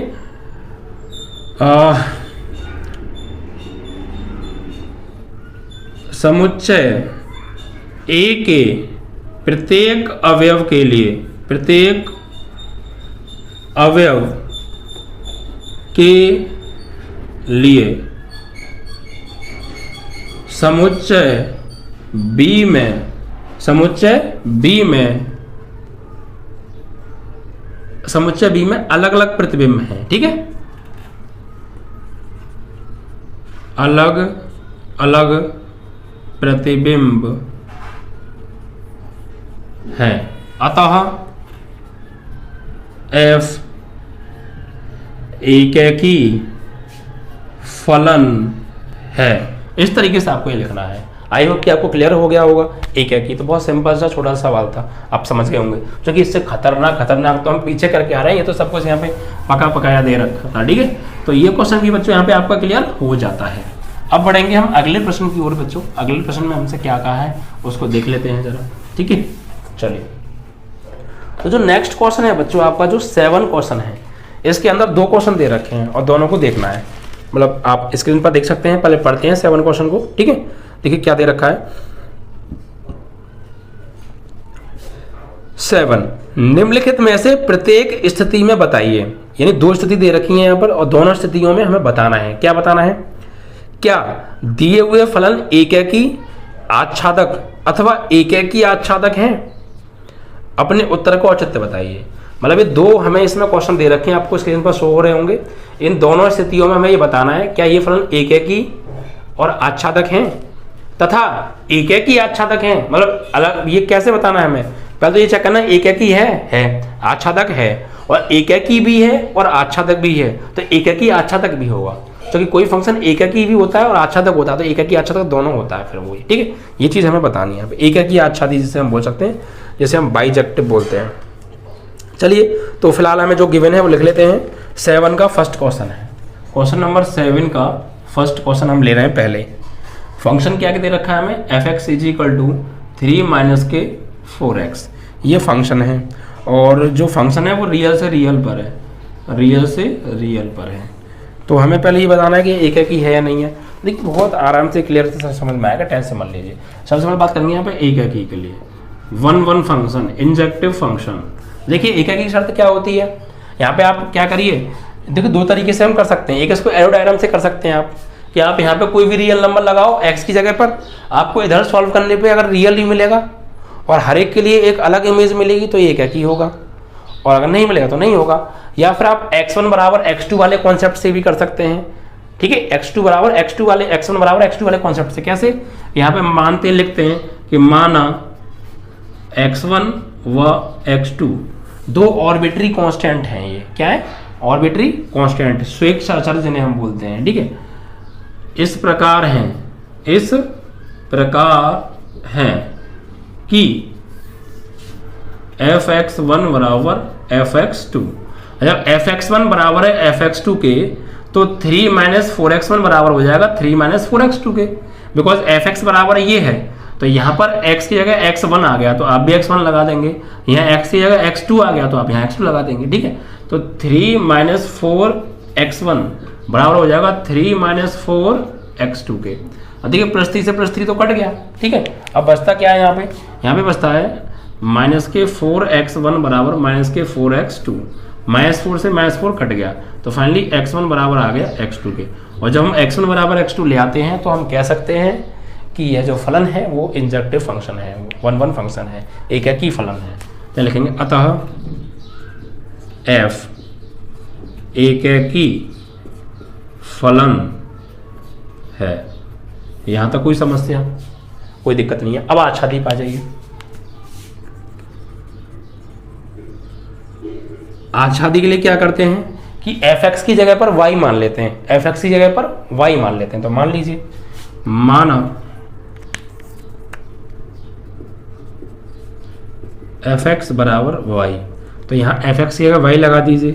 समुच्चय ए के प्रत्येक अवयव के लिए, प्रत्येक अवयव के लिए समुच्चय बी में समुच्चय बी में अलग अलग प्रतिबिंब हैं, ठीक है, अलग अलग प्रतिबिंब है, अतः एफ एकैकी फलन है। इस तरीके से आपको ये लिखना है। आई होप कि आपको क्लियर हो गया होगा। एकैकी तो बहुत सिंपल सा छोटा सा सवाल था, आप समझ गए होंगे, क्योंकि इससे खतरनाक तो हम पीछे करके आ रहे हैं, ये तो सब कुछ यहाँ पे पका पकाया दे रखा था, ठीक है। तो ये क्वेश्चन भी बच्चों यहाँ पे आपका क्लियर हो जाता है। अब बढ़ेंगे हम अगले प्रश्न की ओर बच्चों। अगले प्रश्न में हमसे क्या कहा है उसको देख लेते हैं जरा, ठीक है। चलिए, तो जो नेक्स्ट क्वेश्चन है बच्चों आपका जो 7 क्वेश्चन है, इसके अंदर 2 क्वेश्चन दे रखे हैं और दोनों को देखना है। मतलब आप स्क्रीन पर देख सकते हैं, पहले पढ़ते हैं 7 क्वेश्चन को, ठीक है। देखिए क्या दे रखा है। 7, निम्नलिखित में से प्रत्येक स्थिति में बताइए, यानी 2 स्थिति दे रखी है यहाँ पर और दोनों स्थितियों में हमें बताना है। क्या बताना है? क्या दिए हुए फलन एकैकी आच्छादक अथवा एकैकी आच्छादक हैं? अपने उत्तर को औचित्य बताइए। मतलब ये 2 हमें इसमें क्वेश्चन दे रखे हैं, आपको स्क्रीन पर शो हो रहे होंगे। इन दोनों स्थितियों में हमें ये बताना है क्या ये फलन एकैकी और आच्छादक हैं तथा एकैकी आच्छादक हैं। मतलब अलग ये कैसे बताना है हमें? पहले तो ये चेक करना एकैकी है, आच्छादक है, और एकैकी भी है और आच्छादक भी है, तो एकैकी आच्छादक भी होगा, क्योंकि कोई फंक्शन एकैकी भी होता है और आच्छादक होता है, तो एकैकी आच्छादक दोनों होता है फिर वही, ठीक है। ये चीज़ हमें बतानी है। एकैकी आच्छादी जिसे हम बोल सकते हैं, जैसे हम बाइजेक्टिव बोलते हैं। चलिए, तो फिलहाल हमें जो गिवन है वो लिख लेते हैं। 7 का फर्स्ट क्वेश्चन है, क्वेश्चन नंबर 7 का फर्स्ट क्वेश्चन हम ले रहे हैं। पहले फंक्शन क्या दे रखा है हमें? fx इज इक्वल टू 3 - के 4x, ये फंक्शन है। और जो फंक्शन है वो रियल से रियल पर है, रियल से रियल पर है। तो हमें पहले ये बताना है कि एकैकी है या नहीं है। देखिए बहुत आराम से क्लियर से समझ में आएगा, टेंशन मत लीजिए। सबसे पहले बात करेंगे यहाँ पे एकैकी के लिए। 1 फंक्शन, इंजेक्टिव फंक्शन। देखिए एकैकी की शर्त क्या होती है, यहाँ पे आप क्या करिए, देखो 2 तरीके से हम कर सकते हैं। एक इसको एरो डायग्राम से कर सकते हैं आप, कि आप यहाँ पे कोई भी रियल नंबर लगाओ x की जगह पर, आपको इधर सॉल्व करने पे अगर रियल ही मिलेगा और हर एक के लिए एक अलग इमेज मिलेगी तो ये एकैकी होगा, और अगर नहीं मिलेगा तो नहीं होगा। या फिर आप x1 बराबर x2 वाले कॉन्सेप्ट से भी कर सकते हैं, ठीक है। x1 बराबर x2 वाले कॉन्सेप्ट से कैसे? यहाँ पे मानते लिखते हैं कि माना x1 व x2 2 ऑर्बिटरी कांस्टेंट हैं। ये क्या है? ऑर्बिटरी कांस्टेंट, स्वेच्छाचार जिन्हें हम बोलते हैं, ठीक है। इस प्रकार हैं कि fx1 बराबर fx2। जब fx1 बराबर है fx2 के, तो 3 - 4x1 बराबर हो जाएगा 3 - 4x2 के, बिकॉज fx बराबर ये है। तो यहाँ पर x की जगह x1 आ गया तो आप भी x1 लगा देंगे, यहाँ x की जगह x2 आ गया तो आप यहाँ x2 लगा देंगे, ठीक है। तो 3 - 4x1 बराबर हो जाएगा 3 - 4x2 के। देखिए प्रस्थिति से प्रस्थिति तो कट गया, ठीक है। अब बचता क्या है यहाँ पे बचता है -के 4x1 बराबर -के 4x2। -4 से -4 कट गया, तो फाइनली x1 बराबर आ गया x2 के। और जब हम x1 बराबर x2 ले आते हैं तो हम कह सकते हैं कि यह जो फलन है वो इंजेक्टिव फंक्शन है, 1 फंक्शन है, एकैकी फलन है। क्या लिखेंगे? अतः f एकैकी फलन है। यहां तक कोई समस्या, कोई दिक्कत नहीं है। अब आच्छादी पा जाइए। आच्छादी के लिए क्या करते हैं कि fx की जगह पर y मान लेते हैं, fx की जगह पर y मान लेते हैं। तो मान लीजिए, माना fx बराबर y, तो यहाँ fx की जगह y लगा दीजिए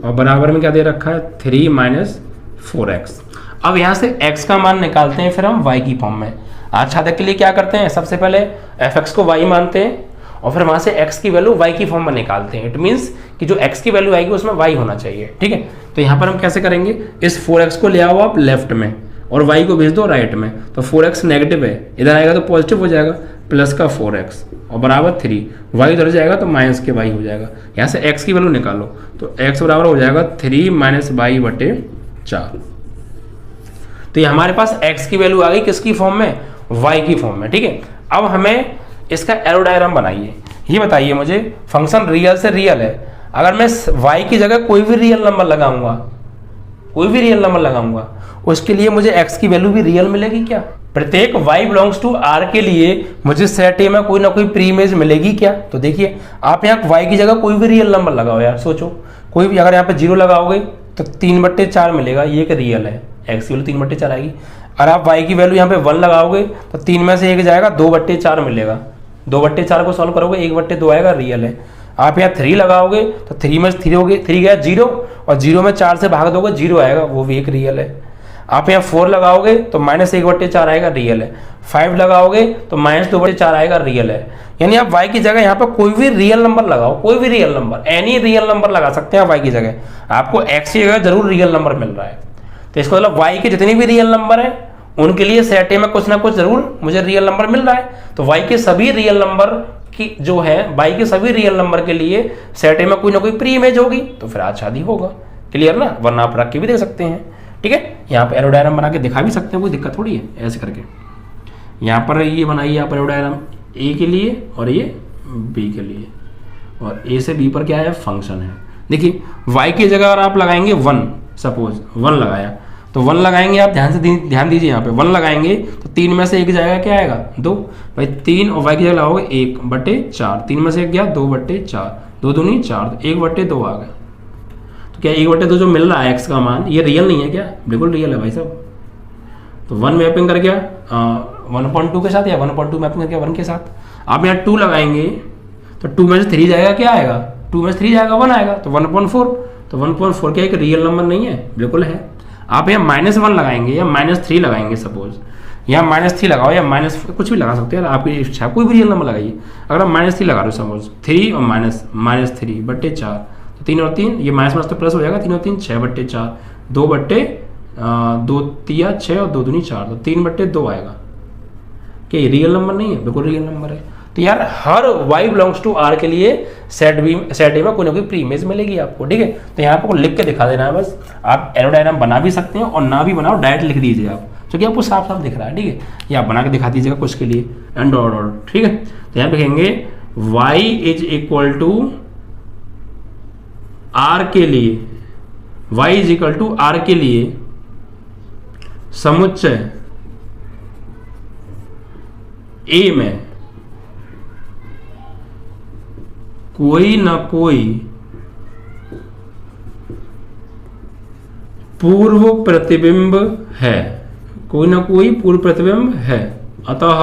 और बराबर में क्या दे रखा है? 3 - 4x। अब यहाँ से x का मान निकालते हैं फिर हम y की फॉर्म में। आच्छादक के लिए क्या करते हैं? सबसे पहले fx को y मानते हैं और फिर वहाँ से x की वैल्यू y की फॉर्म में निकालते हैं। इट मीन्स कि जो x की वैल्यू आएगी उसमें y होना चाहिए, ठीक है। तो यहाँ पर हम कैसे करेंगे? इस 4x को ले आओ आप लेफ्ट में और y को भेज दो राइट में। तो 4x नेगेटिव है, इधर आएगा तो पॉजिटिव हो जाएगा, प्लस का 4x और बराबर 3। y उधर जाएगा तो माइनस के y हो जाएगा। यहाँ से x की वैल्यू निकालो तो x बराबर हो जाएगा 3 - y/4। तो ये हमारे पास x की वैल्यू आ गई किसकी फॉर्म में? y की फॉर्म में, ठीक है। अब हमें इसका एरो डायग्राम बनाइए। ये बताइए मुझे, फंक्शन रियल से रियल है, अगर मैं y की जगह कोई भी रियल नंबर लगाऊंगा, उसके लिए मुझे x की वैल्यू भी रियल मिलेगी क्या? प्रत्येक y बिलोंग्स टू r के लिए मुझे सेट ए में कोई ना कोई प्री इमेज मिलेगी क्या? तो देखिए आप यहाँ y की जगह कोई भी रियल नंबर लगाओ यार, सोचो कोई भी, अगर यहाँ पे 0 लगाओगे तो 3/4 मिलेगा, ये एक रियल है, x की वैल्यू 3/4 आएगी। और आप y की वैल्यू यहाँ पे 1 लगाओगे तो 3 में से 1 जाएगा, 2/4 मिलेगा, 2/4 को सॉल्व करोगे 1/2 आएगा, रियल है। आप यहाँ 3 लगाओगे तो 3 में से 3 गया 0, और 0 में 4 से भाग दोगे 0 आएगा, वो भी एक रियल है। आप यहाँ 4 लगाओगे तो -1/4 आएगा, रियल है। 5 लगाओगे तो -2/4 आएगा, रियल है। यानी आप y की जगह यहाँ पर कोई भी रियल नंबर लगाओ, कोई भी real number, any real number लगा सकते हैं आप y की जगह, आपको x की जगह जरूर रियल नंबर मिल रहा है। तो इसका मतलब y के जितने भी रियल नंबर हैं उनके लिए सेट ए में कुछ ना कुछ जरूर मुझे रियल नंबर मिल रहा है। तो y के सभी रियल नंबर की जो है, y के सभी रियल नंबर के लिए सेट ए में कोई ना कोई प्री इमेज होगी, तो फिर आज शादी होगा। क्लियर ना? वरना आप रख के भी देख सकते हैं। ठीक है, यहाँ पे एरो डायग्राम बना के दिखा भी सकते हैं, कोई दिक्कत थोड़ी है। ऐसे करके यहाँ पर ये बनाइए आप एरो डायग्राम ए के लिए और ये बी के लिए, और ए से बी पर क्या है, फंक्शन है। देखिए y की जगह अगर आप लगाएंगे 1, सपोज 1 लगाया, तो 1 लगाएंगे, आप ध्यान दीजिए यहाँ पे 1 लगाएंगे तो 3 में से 1 जाएगा, क्या आएगा 2 भाई, 3 और y की जगह लगाओगे 1/4, 3 में से 1 गया 2/4, 2 दूनी 4, 1/2 आ गया। तो क्या 1/2 जो मिल रहा है x का मान, ये रियल नहीं है क्या? बिल्कुल रियल है भाई साहब। तो 1 मैपिंग कर गया 1.2 के साथ, या 1.2 मैपिंग कर गया 1 के साथ। आप यहाँ 2 लगाएंगे तो 2 में से 3 जाएगा, क्या आएगा, 2 में से 3 जाएगा 1 आएगा, तो 1.4। तो 1.4 क्या एक रियल नंबर नहीं है? बिल्कुल है। आप यहाँ -1 लगाएंगे या -3 लगाएंगे, सपोज यहाँ -3 लगाओ या कुछ भी लगा सकते हैं, आपकी इच्छा, कोई भी रियल नंबर लगाइए। अगर आप -3 लगा रहे हो, सपोज 3 और -3/4, तो 3 और 3 ये माइनस तो प्लस हो जाएगा, 3 और 3 6/4, 2 3 6 और 2 दूनी 4, तो 3/2 आएगा। क्या ये रियल नंबर नहीं है? बिल्कुल रियल नंबर है। तो यार हर y बिलोंग्स टू r के लिए सेट ए में कोई ना कोई प्री इमेज मिलेगी आपको। ठीक है, तो यहाँ पर लिख के दिखा देना है बस। आप एरो डायग्राम बना भी सकते हैं और ना भी बनाओ, डायरेक्ट लिख दीजिए आप, क्योंकि आपको साफ साफ दिख रहा है। ठीक है, ये आप बना के दिखा दीजिएगा कुछ के लिए एंड और। ठीक है, तो यहाँ पे लिखेंगे y is equal to r के लिए, y is equal to r के लिए समुच्चय a में कोई ना कोई पूर्व प्रतिबिंब है, कोई ना कोई पूर्व प्रतिबिंब है, अतः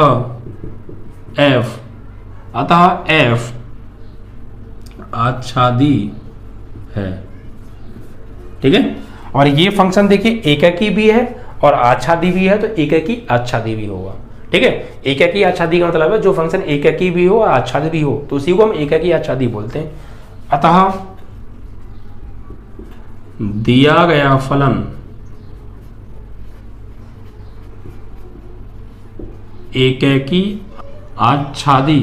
f आच्छादी है। ठीक है, और ये फंक्शन देखिए एकाकी भी है और आच्छादी भी है, तो एकाकी आच्छादी भी होगा। ठीक है, एकाकी आच्छादी का मतलब है जो फंक्शन एकाकी भी हो और आच्छादी भी हो, तो उसी को हम एकाकी आच्छादी बोलते हैं। अतः दिया गया फलन एकाकी आच्छादी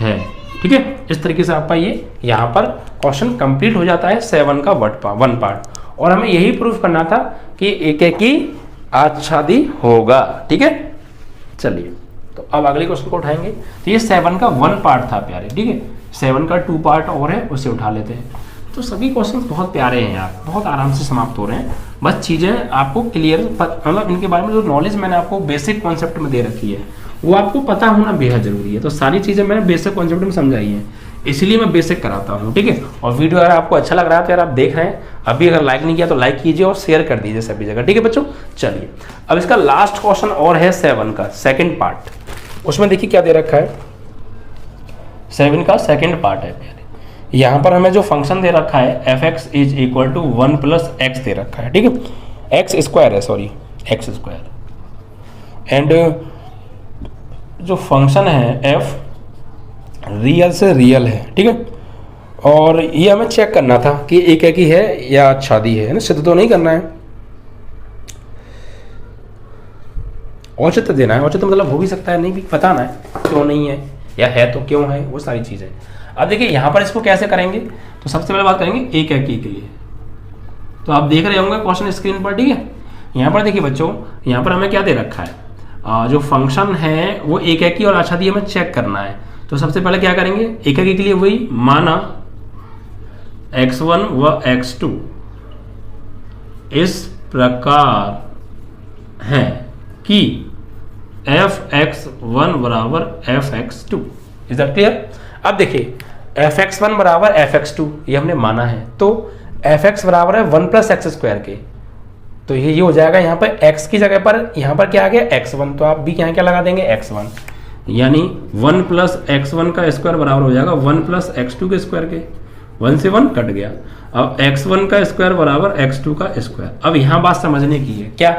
है। ठीक है, इस तरीके से आपका ये यहाँ पर क्वेश्चन कंप्लीट हो जाता है 7 का 1 पार्ट, और हमें यही प्रूफ करना था कि एकाकी आच्छादी होगा। ठीक है, चलिए तो अब अगले क्वेश्चन को उठाएंगे। तो ये 7 का 1 पार्ट था प्यारे। ठीक है, 7 का 2 पार्ट और है, उसे उठा लेते हैं। तो सभी क्वेश्चन बहुत प्यारे हैं यार, बहुत आराम से समाप्त हो रहे हैं। बस चीज़ें आपको क्लियर, मतलब इनके बारे में जो नॉलेज मैंने आपको बेसिक कॉन्सेप्ट में दे रखी है वो आपको पता होना बेहद जरूरी है। तो सारी चीज़ें मैंने बेसिक कॉन्सेप्ट में समझाई हैं, इसलिए मैं बेसिक कराता हूँ। ठीक है, और वीडियो अगर आपको अच्छा लग रहा है तो यार आप देख रहे हैं, अभी अगर लाइक नहीं किया तो लाइक कीजिए और शेयर कर दीजिए सभी जगह। ठीक है बच्चों, चलिए अब इसका लास्ट क्वेश्चन और है 7 का सेकंड पार्ट। उसमें देखिए क्या दे रखा है, 7 का सेकंड पार्ट है प्यारे। यहाँ पर हमें जो फंक्शन दे रखा है f(x) is equal to 1 + x दे रखा है। ठीक है, x² है, सॉरी x², एंड जो फंक्शन है f रियल से रियल है। ठीक है, और ये हमें चेक करना था कि एकाकी है या आच्छादी है ना, सिद्ध तो नहीं करना है, औचित्य देना है। औचित्य मतलब हो भी सकता है नहीं भी, बताना है क्यों नहीं है या है तो क्यों है, वो सारी चीज़ें। अब देखिए यहाँ पर इसको कैसे करेंगे, तो सबसे पहले बात करेंगे एकाकी के लिए। तो आप देख रहे होंगे क्वेश्चन स्क्रीन पर। ठीक है, यहाँ पर देखिए बच्चों, यहाँ पर हमें क्या दे रखा है, जो फंक्शन है वो एकाकी और आच्छादी हमें चेक करना है। तो सबसे पहले क्या करेंगे, एककी के लिए वही माना x1 व x2 इस प्रकार है कि fx1 बराबर fx2। Is that clear? अब देखिए fx1 बराबर fx2 ये हमने माना है, तो fx बराबर है 1 प्लस एक्स स्क्वायर के, तो ये हो जाएगा यहाँ पर x की जगह पर यहाँ पर क्या आ गया x1, तो आप भी यहाँ क्या लगा देंगे x1, यानी 1 प्लस x1 का स्क्वायर बराबर हो जाएगा 1 प्लस x2 के स्क्वायर के, 1 से 1 कट गया। अब x1 का स्क्वायर बराबर x2 का स्क्वायर। अब यहाँ बात समझने की है, क्या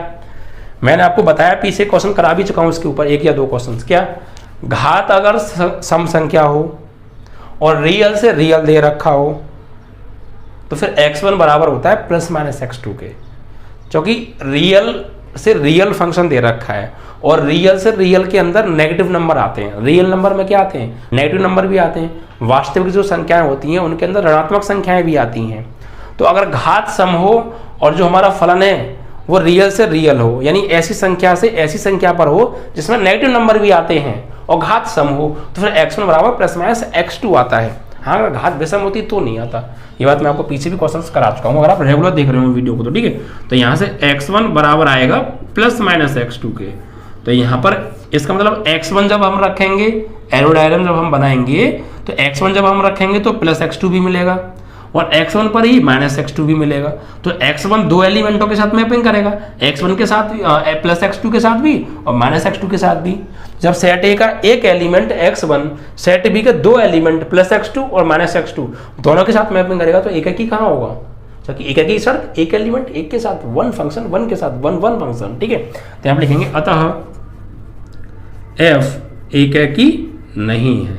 मैंने आपको बताया, पीछे क्वेश्चन करा भी चुका हूँ इसके ऊपर 1 या 2 क्वेश्चन। क्या घात अगर सम संख्या हो और रियल से रियल दे रखा हो तो फिर x1 बराबर होता है प्लस माइनस x2 के, क्योंकि रियल से रियल फंक्शन दे रखा है और रियल से रियल के अंदर नेगेटिव नंबर आते हैं। रियल नंबर में क्या आते हैं, नेगेटिव नंबर भी आते हैं। वास्तविक जो संख्याएं होती हैं उनके अंदर ऋणात्मक संख्याएं भी आती हैं। तो अगर घात सम हो और जो हमारा फलन है वो रियल से रियल हो, यानी ऐसी संख्या से ऐसी संख्या पर हो जिसमें नेगेटिव नंबर भी आते हैं और घात सम हो, तो फिर x1 बराबर प्लस माइनस x2 आता है। हाँ, अगर घात विषम होती तो नहीं आता। ये बात मैं आपको पीछे भी क्वेश्चंस करा चुका हूँ, अगर आप रेगुलर देख रहे हो वीडियो को तो ठीक है। तो यहाँ से x1 बराबर आएगा प्लस माइनस x2 के, तो यहाँ पर इसका मतलब x1 जब हम रखेंगे, एरो डायग्राम जब हम बनाएंगे तो x1 जब हम रखेंगे तो प्लस x2 भी मिलेगा और x1 पर ही माइनस x2 भी मिलेगा। तो x1 दो एलिमेंटों के साथ मैपिंग करेगा, x1 के साथ प्लस x2 के साथ भी और माइनस x2 के साथ भी। जब सेट ए का एक एलिमेंट x1 सेट बी के दो एलिमेंट प्लस x2 और माइनस x2 दोनों के साथ मैपिंग करेगा तो एककी कहाँ होगा, क्योंकि एककी शर्त एक एलिमेंट एक के साथ वन फंक्शन, वन के साथ वन वन फंक्शन, ठीक है। तो हम लिखेंगे अतः f एककी नहीं है,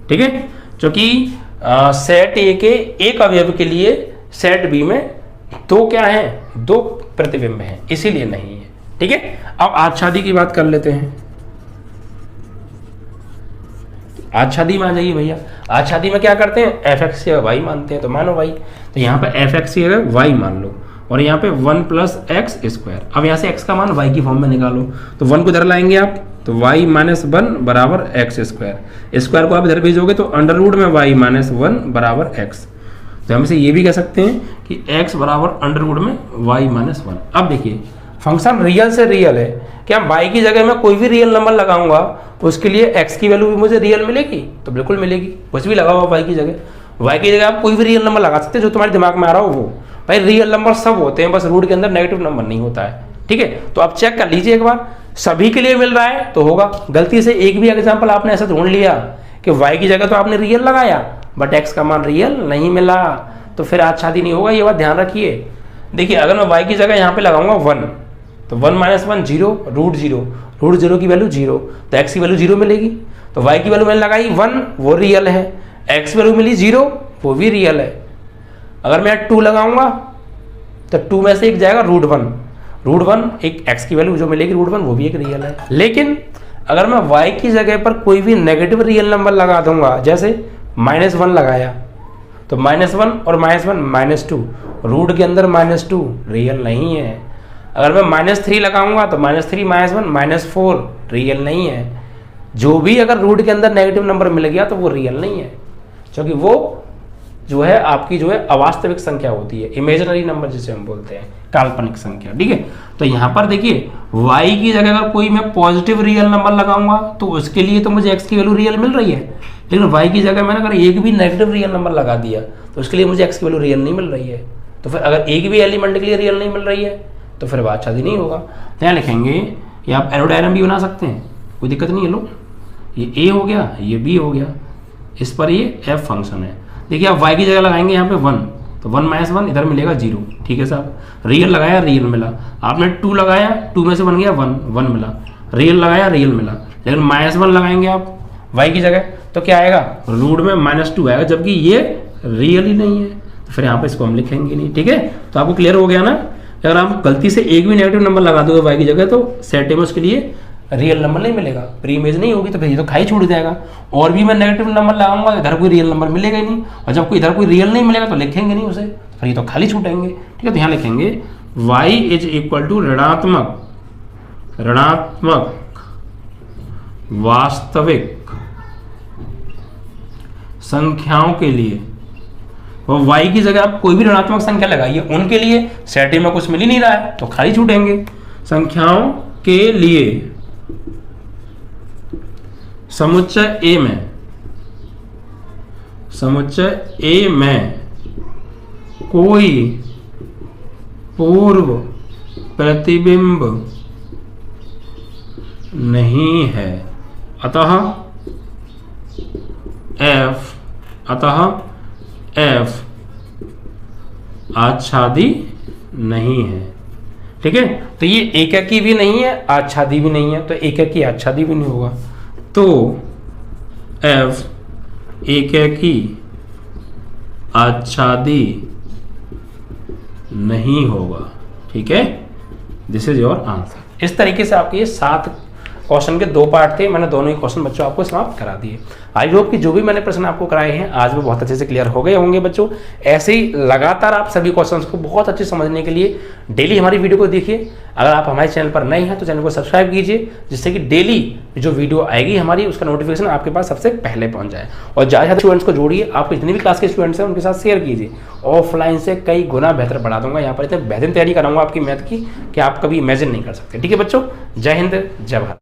ठीक है, क्योंकि सेट ए के एक अवयव के लिए सेट बी में दो क्या है, दो प्रतिबिंब हैं, इसीलिए नहीं है, ठीक है। अब आच्छादी की बात कर लेते हैं। आच्छादी में आ जाइए भैया। आच्छादी में क्या करते हैं, एफ एक्स से वाई मानते हैं, तो मानो वाई, तो यहाँ पे एफ एक्स है वाई मान लो और यहाँ पे 1 प्लस एक्स स्क्वायर। अब यहाँ से x का मान y की फॉर्म में निकालो, तो 1 को इधर लाएंगे आप तो y माइनस 1 बराबर एक्स स्क्वायर, स्क्वायर को आप इधर भेजोगे तो अंडर रूट में y माइनस 1 बराबर x। तो हम इसे ये भी कह सकते हैं कि x बराबर अंडर रूट में y माइनस 1। अब देखिए फंक्शन रियल से रियल है, क्या y की जगह मैं कोई भी रियल नंबर लगाऊंगा तो उसके लिए x की वैल्यू भी मुझे रियल मिलेगी, तो बिल्कुल मिलेगी। कुछ भी लगाओ आप y की जगह आप कोई भी रियल नंबर लगा सकते हैं जो तुम्हारे दिमाग में आ रहा हो वो। भाई रियल नंबर सब होते हैं, बस रूट के अंदर नेगेटिव नंबर नहीं होता है, ठीक है। तो आप चेक कर लीजिए एक बार, सभी के लिए मिल रहा है तो होगा। गलती से एक भी एग्जांपल आपने ऐसा ढूंढ लिया कि y की जगह तो आपने रियल लगाया बट x का मान रियल नहीं मिला, तो फिर आच्छादी नहीं होगा, ये बात ध्यान रखिए। देखिए अगर मैं y की जगह यहाँ पे लगाऊंगा 1 तो 1 माइनस 1 0, रूट 0 की वैल्यू 0, तो x की वैल्यू 0 मिलेगी। तो y की वैल्यू मैंने लगाई 1, वो रियल है, x वैल्यू मिली 0, वो भी रियल है। अगर मैं 2 लगाऊंगा तो 2 में से एक जाएगा रूट 1, एक x की वैल्यू जो मिलेगी रूट 1 वो भी एक रियल है। लेकिन अगर मैं y की जगह पर कोई भी नेगेटिव रियल नंबर लगा दूंगा, जैसे -1 लगाया तो -1 और -1 -2, रूट के अंदर -2 रियल नहीं है। अगर मैं -3 लगाऊंगा तो -3 -1 -4 रियल नहीं है। जो भी अगर रूट के अंदर नेगेटिव नंबर मिल गया तो वो रियल नहीं है, क्योंकि वो जो है आपकी जो है अवास्तविक संख्या होती है, इमेजिनरी नंबर जिसे हम बोलते हैं, काल्पनिक संख्या, ठीक है। तो यहाँ पर देखिए y की जगह अगर कोई मैं पॉजिटिव रियल नंबर लगाऊंगा तो उसके लिए तो मुझे x की वैल्यू रियल मिल रही है, लेकिन y की जगह मैंने अगर एक भी नेगेटिव रियल नंबर लगा दिया तो उसके लिए मुझे x की वैल्यू रियल नहीं मिल रही है। तो फिर अगर एक भी एलिमेंट के लिए रियल नहीं मिल रही है तो फिर बात शादी नहीं होगा। तो यहाँ लिखेंगे, या आप एरो डायग्राम भी बना सकते हैं, कोई दिक्कत नहीं है। लो ये a हो गया, ये b हो गया, इस पर ये f फंक्शन है। देखिए आप y की जगह लगाएंगे यहाँ पे 1, तो 1 माइनस 1 इधर मिलेगा 0, ठीक है साहब। रियल लगाया रियल मिला, आपने 2 लगाया 2 में से बन गया 1 मिला, रियल लगाया रियल मिला। लेकिन -1 लगाएंगे आप y की जगह तो क्या आएगा, रूट में -2 आएगा, जबकि ये रियल ही नहीं है, तो फिर यहाँ पे इसको हम लिखेंगे नहीं, ठीक है। तो आपको क्लियर हो गया ना। अगर आप गलती से एक भी नेगेटिव नंबर लगा दोगे y की जगह तो सेट में उसके लिए रियल नंबर नहीं मिलेगा, प्री इमेज नहीं होगी, तो फिर ये तो खाई छूट जाएगा। और भी मैं नेगेटिव नंबर लगाऊंगा इधर कोई रियल नंबर मिलेगा ही नहीं, और जब कोई इधर कोई रियल नहीं मिलेगा तो लिखेंगे नहीं उसे, फिर ये तो खाली छूटेंगे, ठीक है। तो यहाँ लिखेंगे y इज इक्वल टू ऋणात्मक वास्तविक संख्याओं के लिए, और y की जगह आप कोई भी ऋणात्मक संख्या लगाइए, उनके लिए सेट ए में कुछ मिल ही नहीं रहा है तो खाली छूटेंगे। संख्याओं के लिए समुच्चय ए में कोई पूर्व प्रतिबिंब नहीं है, अतः f आच्छादी नहीं है। ठीक है, तो ये एककी भी नहीं है, आच्छादी भी नहीं है, तो एककी आच्छादी भी नहीं होगा, तो f एककी आच्छादी नहीं होगा। ठीक है, दिस इज योर आंसर। इस तरीके से आपके ये 7 क्वेश्चन के 2 पार्ट थे, मैंने दोनों ही क्वेश्चन बच्चों आपको समाप्त करा दिए। आई होप कि जो भी मैंने प्रश्न आपको कराए हैं आज वो बहुत अच्छे से क्लियर हो गए होंगे बच्चों। ऐसे ही लगातार आप सभी क्वेश्चंस को बहुत अच्छे समझने के लिए डेली हमारी वीडियो को देखिए। अगर आप हमारे चैनल पर नए हैं तो चैनल को सब्सक्राइब कीजिए, जिससे कि डेली जो वीडियो आएगी हमारी उसका नोटिफिकेशन आपके पास सबसे पहले पहुंच जाए। और ज़्यादा स्टूडेंट्स को जोड़िए, आप जितने भी क्लास के स्टूडेंट्स हैं उनके साथ शेयर कीजिए। ऑफलाइन से कई गुना बेहतर पढ़ा दूंगा, यहाँ पर इतने बेहतरीन तैयारी कराऊंगा आपकी मैथ की कि आप कभी इमेजिन नहीं कर सकते। ठीक है बच्चों, जय हिंद, जय भारत।